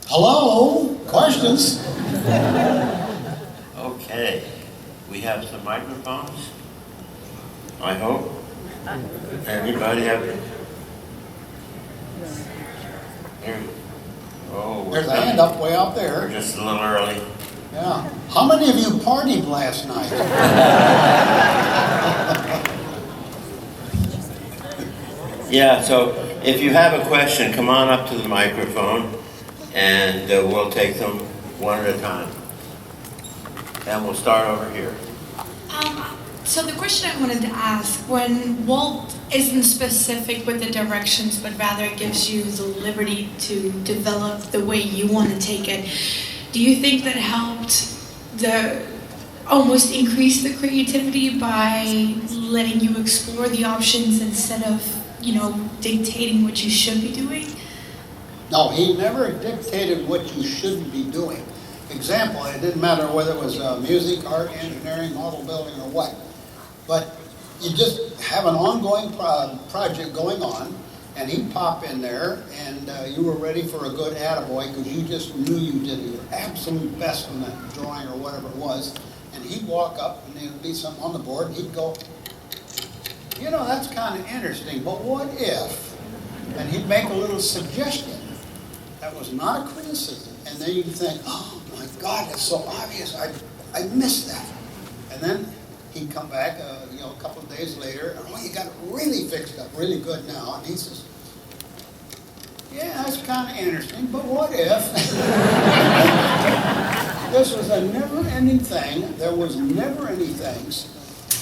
Hello? Questions? Okay. We have some microphones, I hope. Anybody have it? Oh, There's a hand up way out there. We're just a little early. Yeah. How many of you partied last night? Yeah, so if you have a question, come on up to the microphone and we'll take them one at a time. And we'll start over here. So the question I wanted to ask, when Walt isn't specific with the directions, but rather gives you the liberty to develop the way you want to take it, do you think that helped almost increase the creativity by letting you explore the options instead of, dictating what you should be doing? No, he never dictated what you shouldn't be doing. Example, it didn't matter whether it was music, art, engineering, model building, or what. But you just have an ongoing project going on, and he'd pop in there, and you were ready for a good attaboy because you just knew you did your absolute best on that drawing or whatever it was. And he'd walk up, and there'd be something on the board, and he'd go, that's kind of interesting, but what if? And he'd make a little suggestion that was not a criticism. And then you'd think, oh my God, that's so obvious, I missed that. And then he'd come back, a couple of days later, and you got it really fixed up, really good now. And he says, yeah, that's kind of interesting, but what if? This was a never-ending thing. There was never-ending things.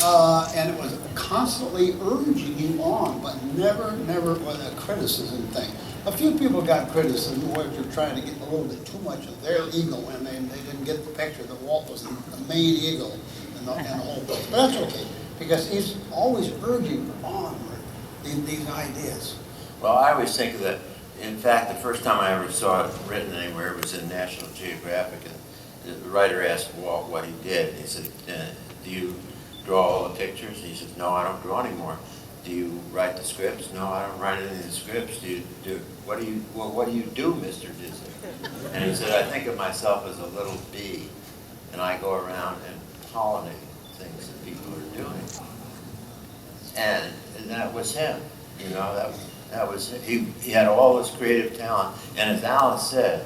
And it was constantly urging you on, but never was a criticism thing. A few people got criticism where you're trying to get a little bit too much of their ego and they didn't get the picture that Walt was the main ego in the whole place. But that's okay, because he's always urging on these ideas. Well, I always think that, in fact, the first time I ever saw it written anywhere was in National Geographic, and the writer asked Walt what he did. He said, do you draw all the pictures? He says, no, I don't draw anymore. Do you write the scripts? No, I don't write any of the scripts. What do you do, Mr. Disney? And he said, I think of myself as a little bee, and I go around and pollinate things that people are doing. And that was him. That was it. He had all this creative talent, and as Alice said,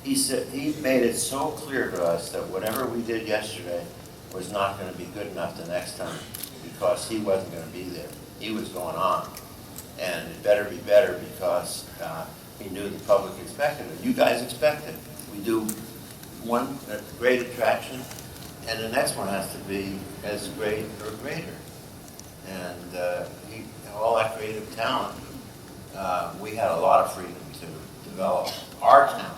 he made it so clear to us that whatever we did yesterday was not going to be good enough the next time, because he wasn't going to be there. He was going on, and it better be better because he knew the public expected it. You guys expect it. We do one great attraction, and the next one has to be as great or greater. And all that creative talent, we had a lot of freedom to develop our talent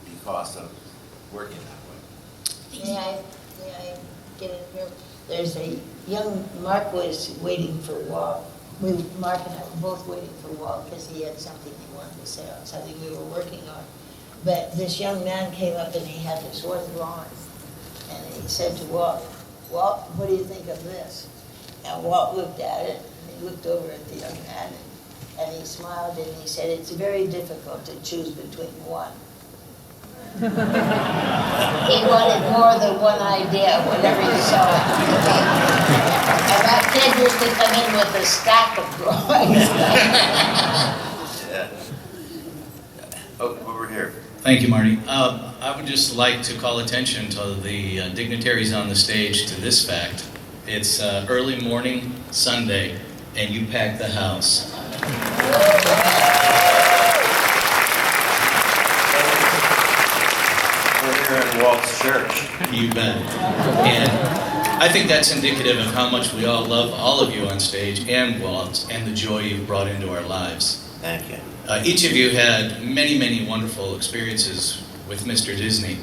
because of working that way. May I get in here? There's a young, Mark was waiting for Walt. Mark and I were both waiting for Walt because he had something he wanted to say on something we were working on. But this young man came up and he had this one drawing. And he said to Walt, Walt, what do you think of this? And Walt looked at it, and he looked over at the young man, and he smiled and he said, it's very difficult to choose between one. He wanted more than one idea whenever he saw it. And that kid used to come in with a stack of drawings. Yeah. Oh, over here. Thank you, Marty. I would just like to call attention to the dignitaries on the stage to this fact. It's early morning Sunday, and you packed the house. We're here in Walt's church. You bet. And I think that's indicative of how much we all love all of you on stage and Walt and the joy you've brought into our lives. Thank you. Each of you had many, many wonderful experiences with Mr. Disney.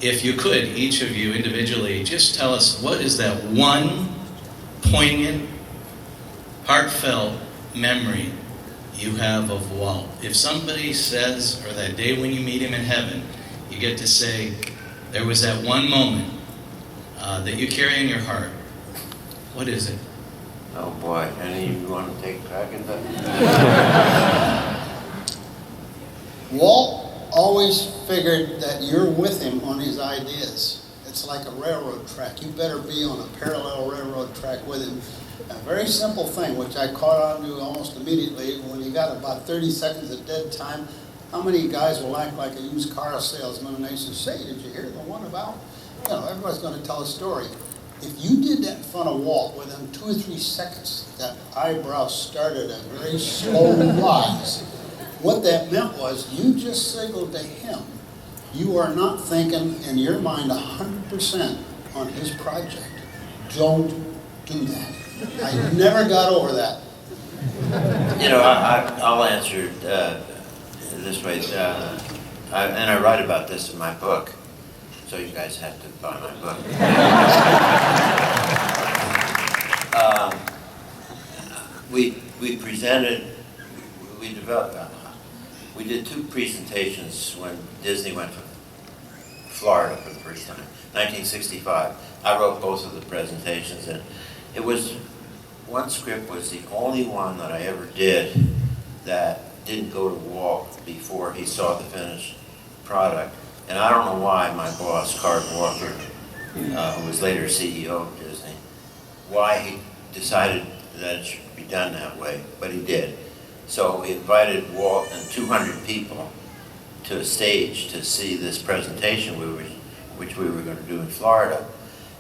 If you could, each of you individually, just tell us what is that one poignant, heartfelt memory you have of Walt. If somebody says, or that day when you meet him in heaven, you get to say, there was that one moment that you carry in your heart. What is it? Oh boy, any of you want to take a crack at that? Walt always figured that you're with him on his ideas. It's like a railroad track. You better be on a parallel railroad track with him. A very simple thing, which I caught on to almost immediately when you got about 30 seconds of dead time. How many guys will act like a used car salesman and they say, did you hear the one about? You know, everybody's going to tell a story. If you did that in front of Walt within 2 or 3 seconds, that eyebrow started a very slow rise. What that meant was you just signaled to him. You are not thinking in your mind 100% on his project. Don't do that. I never got over that. You know, I'll answer this way, and I write about this in my book, so you guys have to buy my book. We presented, we developed, we did 2 presentations when Disney went to Florida for the first time, 1965. I wrote both of the presentations, and it was, one script was the only one that I ever did that didn't go to Walt before he saw the finished product. And I don't know why my boss, Card Walker, who was later CEO of Disney, why he decided that it should be done that way, but he did. So he invited Walt and 200 people to a stage to see this presentation which we were going to do in Florida.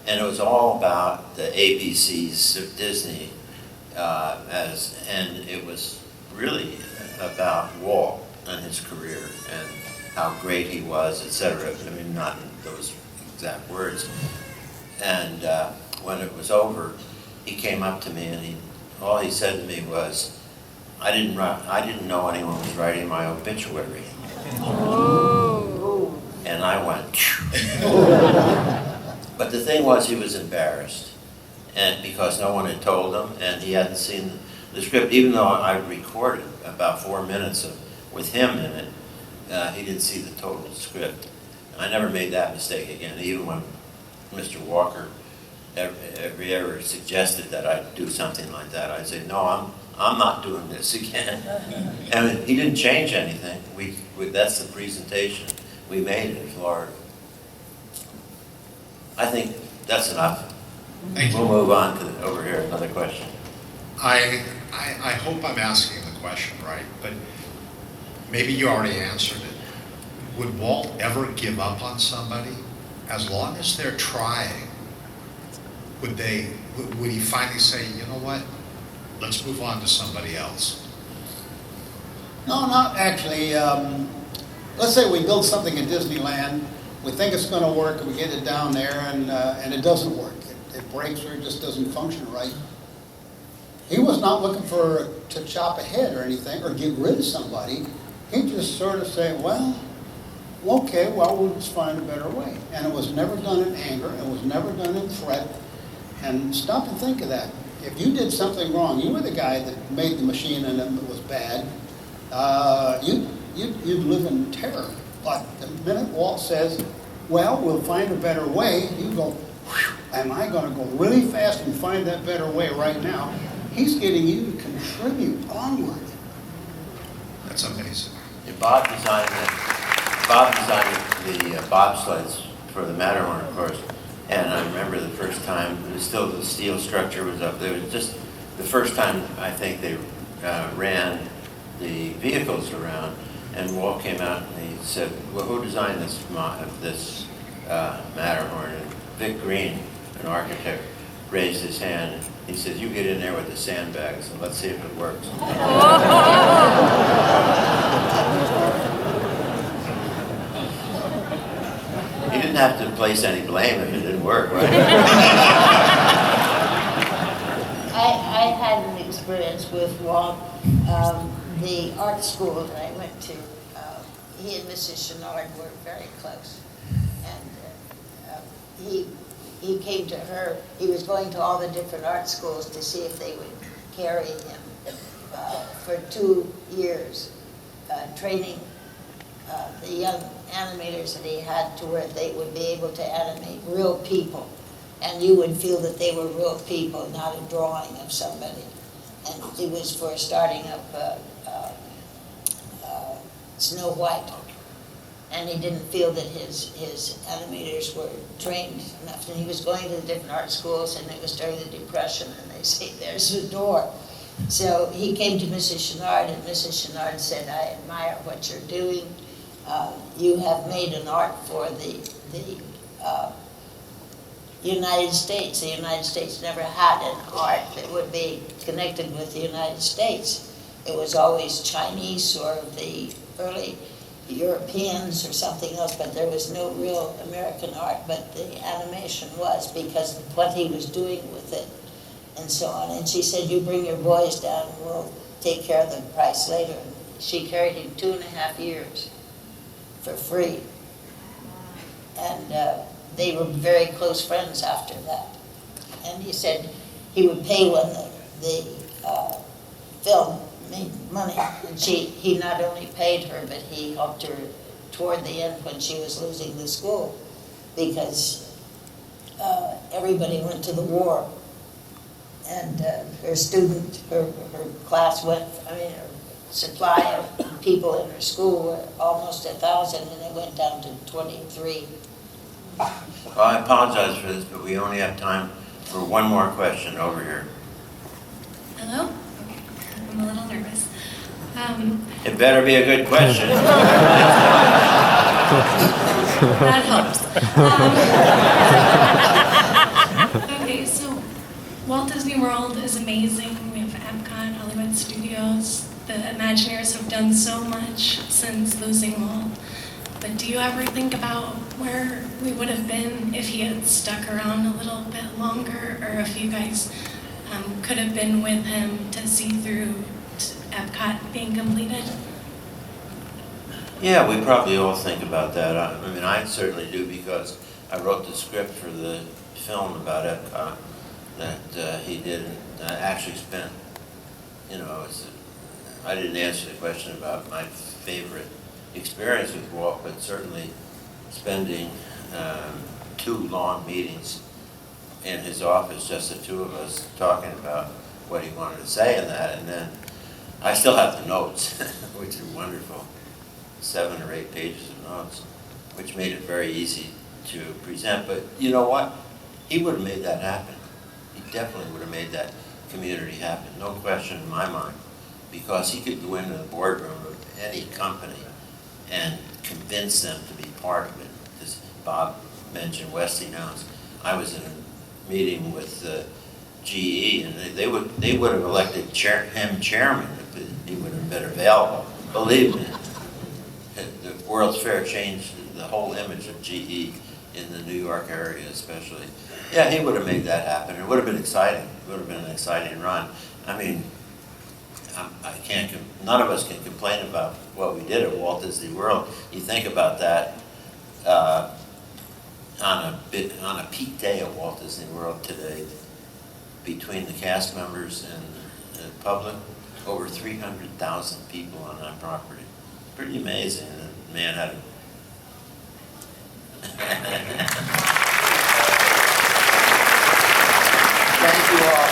And it was all about the ABCs of Disney, and it was really about Walt and his career and how great he was, etc. I mean, not in those exact words. And when it was over, he came up to me and all he said to me was, I didn't know anyone was writing my obituary. Oh. And I went, But the thing was, he was embarrassed, and because no one had told him, and he hadn't seen the script, even though I recorded about 4 minutes with him in it. He didn't see the total script. I never made that mistake again, even when Mr. Walker ever suggested that I do something like that. I'd say, no, I'm not doing this again. And he didn't change anything. That's the presentation we made in Florida. I think that's enough. We'll move on to over here, another question. I hope I'm asking the question right, but maybe you already answered it. Would Walt ever give up on somebody? As long as they're trying, would he finally say, you know what, let's move on to somebody else? No, not actually. Let's say we build something in Disneyland, we think it's going to work, and we get it down there, and it doesn't work. It breaks or it just doesn't function right. He was not looking to chop ahead or anything, or get rid of somebody. He'd just sort of say, well, okay, well, we'll just find a better way. And it was never done in anger, it was never done in threat. And stop and think of that. If you did something wrong, you were the guy that made the machine and it was bad, you'd live in terror. But the minute Walt says, well, we'll find a better way, you go, am I going to go really fast and find that better way right now? He's getting you to contribute onward. That's amazing. Yeah, Bob designed the bobsleds for the Matterhorn, of course. And I remember the first time, still the steel structure was up there. It was just the first time I think they ran the vehicles around. And Walt came out and he said, well, who designed this Matterhorn? And Vic Green, an architect, raised his hand. He said, you get in there with the sandbags and let's see if it works. He didn't have to place any blame if it didn't work, right? I had an experience with Walt. The art school that I went to, he and Mrs. Chenard were very close. And he came to her, he was going to all the different art schools to see if they would carry him for 2 years, training the young animators that he had to where they would be able to animate real people. And you would feel that they were real people, not a drawing of somebody. And it was for starting up Snow White. And he didn't feel that his animators were trained enough. And he was going to the different art schools, and it was during the Depression, and they say, there's the door. So he came to Mrs. Chenard, and Mrs. Chenard said, I admire what you're doing. You have made an art for the United States. The United States never had an art that would be connected with the United States. It was always Chinese or the early Europeans or something else, but there was no real American art, but the animation was because of what he was doing with it and so on. And she said, you bring your boys down and we'll take care of the price later. And she carried him 2.5 years for free. And they were very close friends after that. And he said he would pay when the film made money. And he not only paid her, but he helped her toward the end when she was losing the school, because everybody went to the war. And her class went, her supply of people in her school were almost 1,000, and it went down to 23. Well, I apologize for this, but we only have time for one more question over here. Hello? I'm a little nervous. It better be a good question. That helps. Okay, so Walt Disney World is amazing. We have Epcot, Hollywood Studios. The Imagineers have done so much since losing Walt. But do you ever think about where we would have been if he had stuck around a little bit longer, or if you guys could have been with him to see through Epcot being completed? Yeah, we probably all think about that. I certainly do, because I wrote the script for the film about Epcot that he did. I actually spent, I didn't answer the question about my favorite experience with Walt, but certainly spending 2 long meetings in his office, just the 2 of us, talking about what he wanted to say in that. And then I still have the notes, which are wonderful, 7 or 8 pages of notes, which made it very easy to present. But you know what? He would have made that happen. He definitely would have made that community happen, no question in my mind, because he could go into the boardroom of any company and convince them to be part of it. As Bob mentioned Westinghouse, I was in a meeting with GE, and they would have elected him chairman if he would have been available. Believe me, the World's Fair changed the whole image of GE in the New York area, especially. Yeah, he would have made that happen. It would have been exciting. It would have been an exciting run. None of us can complain about what we did at Walt Disney World. You think about that on a peak day at Walt Disney World today, between the cast members and the public, over 300,000 people on that property. Pretty amazing. The man had Thank you all.